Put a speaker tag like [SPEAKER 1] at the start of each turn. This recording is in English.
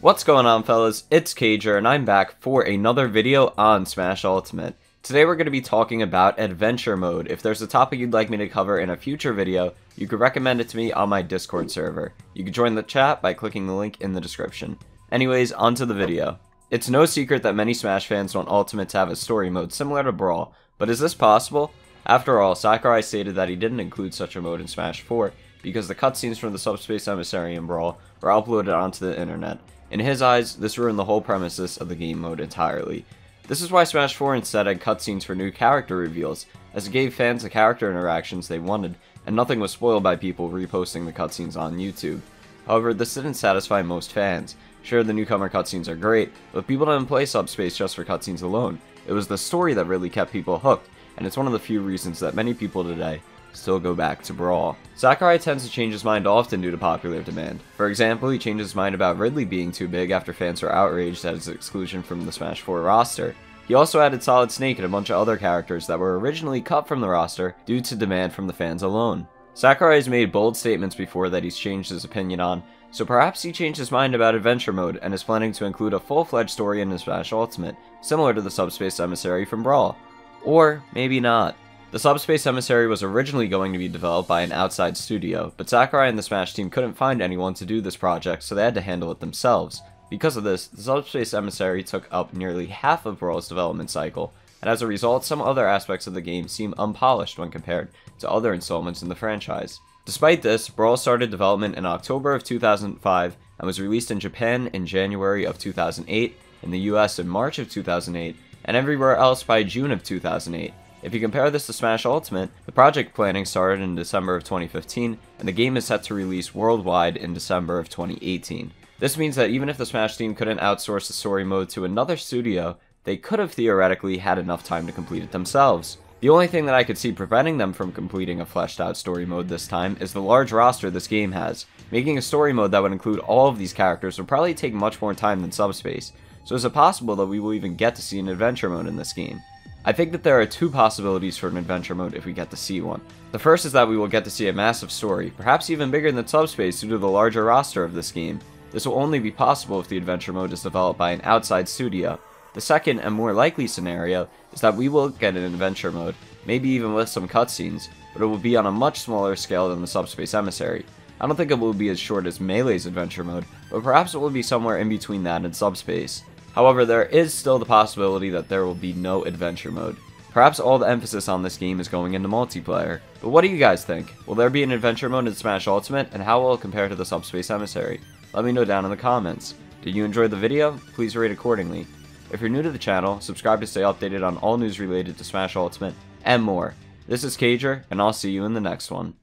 [SPEAKER 1] What's going on, fellas? It's Cager and I'm back for another video on Smash Ultimate. Today we're going to be talking about Adventure Mode. If there's a topic you'd like me to cover in a future video, you could recommend it to me on my Discord server. You can join the chat by clicking the link in the description. Anyways, onto the video. It's no secret that many Smash fans want Ultimate to have a story mode similar to Brawl, but is this possible? After all, Sakurai stated that he didn't include such a mode in Smash 4 because the cutscenes from the Subspace Emissary in Brawl were uploaded onto the internet. In his eyes, this ruined the whole premises of the game mode entirely. This is why Smash 4 instead had cutscenes for new character reveals, as it gave fans the character interactions they wanted, and nothing was spoiled by people reposting the cutscenes on YouTube. However, this didn't satisfy most fans. Sure, the newcomer cutscenes are great, but people didn't play Subspace just for cutscenes alone. It was the story that really kept people hooked, and it's one of the few reasons that many people today still go back to Brawl. Sakurai tends to change his mind often due to popular demand. For example, he changed his mind about Ridley being too big after fans were outraged at his exclusion from the Smash 4 roster. He also added Solid Snake and a bunch of other characters that were originally cut from the roster due to demand from the fans alone. Sakurai has made bold statements before that he's changed his opinion on, so perhaps he changed his mind about Adventure Mode and is planning to include a full-fledged story in his Smash Ultimate, similar to the Subspace Emissary from Brawl. Or maybe not. The Subspace Emissary was originally going to be developed by an outside studio, but Sakurai and the Smash team couldn't find anyone to do this project, so they had to handle it themselves. Because of this, the Subspace Emissary took up nearly half of Brawl's development cycle, and as a result, some other aspects of the game seem unpolished when compared to other installments in the franchise. Despite this, Brawl started development in October of 2005 and was released in Japan in January of 2008, in the US in March of 2008, and everywhere else by June of 2008. If you compare this to Smash Ultimate, the project planning started in December of 2015, and the game is set to release worldwide in December of 2018. This means that even if the Smash team couldn't outsource the story mode to another studio, they could have theoretically had enough time to complete it themselves. The only thing that I could see preventing them from completing a fleshed out story mode this time is the large roster this game has. Making a story mode that would include all of these characters would probably take much more time than Subspace, so is it possible that we will even get to see an adventure mode in this game? I think that there are two possibilities for an adventure mode if we get to see one. The first is that we will get to see a massive story, perhaps even bigger than Subspace due to the larger roster of this game. This will only be possible if the adventure mode is developed by an outside studio. The second and more likely scenario is that we will get an adventure mode, maybe even with some cutscenes, but it will be on a much smaller scale than the Subspace Emissary. I don't think it will be as short as Melee's adventure mode, but perhaps it will be somewhere in between that and Subspace. However, there is still the possibility that there will be no adventure mode. Perhaps all the emphasis on this game is going into multiplayer. But what do you guys think? Will there be an adventure mode in Smash Ultimate, and how will it compare to the Subspace Emissary? Let me know down in the comments. Did you enjoy the video? Please rate accordingly. If you're new to the channel, subscribe to stay updated on all news related to Smash Ultimate and more. This is Cager, and I'll see you in the next one.